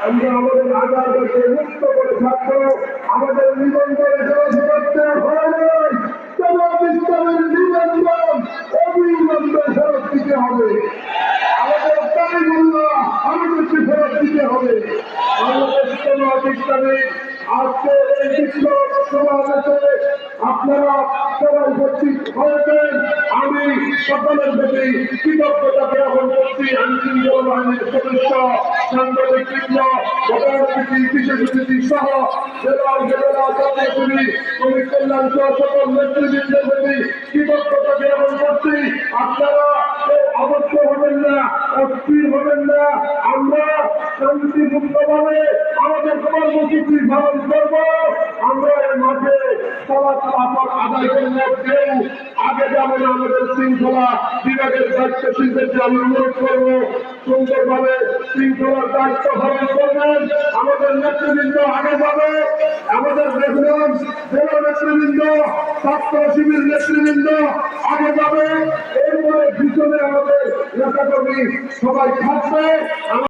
আমরা আমাদের আজাদকে মুক্ত করে থাকবো। আমাদের নিবন্ধনে জড়ো করতে হবে। জামাত ইসলামের নিবন্ধন অবিলম্বে ফেরত দিতে হবে। আমাদের দাবিগুলো আমাদেরকে ফেরত দিতে হবে। বাংলাদেশ জামাত ইসলামী আজকে এই বিপ্লব সমাবেশে আপনারা সবাই উপস্থিত হয়েছেন। আমি সকলের প্রতি কৃতজ্ঞতা জ্ঞাপন করছি। আইনশৃঙ্খলা বাহিনীর সদস্য, সাংবাদিক বৃন্দ, প্রধান অতিথি, বিশেষ অতিথি সহ জেলা উপজেলা জাতীয় শ্রমিক কল্যাণ সহ সকল নেতৃবৃন্দের প্রতি কৃতজ্ঞতা জ্ঞাপন করছি। আপনারা অবশ্য হবেন না, অস্থির হবেন না। আমরা শান্তিপূর্ণভাবে আমাদের কর্মসূচি পালন করব। আমরা এর মাঠে চলাচল আদায় করব। কেউ আগে যাবেন। আমাদের শৃঙ্খলা বিভাগের দায়িত্বশীলদেরকে আমি অনুরোধ করবো সুন্দরভাবে শৃঙ্খলার দায়িত্ব পালন করবেন। আমাদের নেতৃবৃন্দ আগে যাবে। আমাদের দেখুন জেলা নেতৃবৃন্দ, ছাত্র শিবির নেতৃবৃন্দ আগে যাবে। এরপরে পিছনে আমাদের নেতাকর্মী সবাই থাকবে।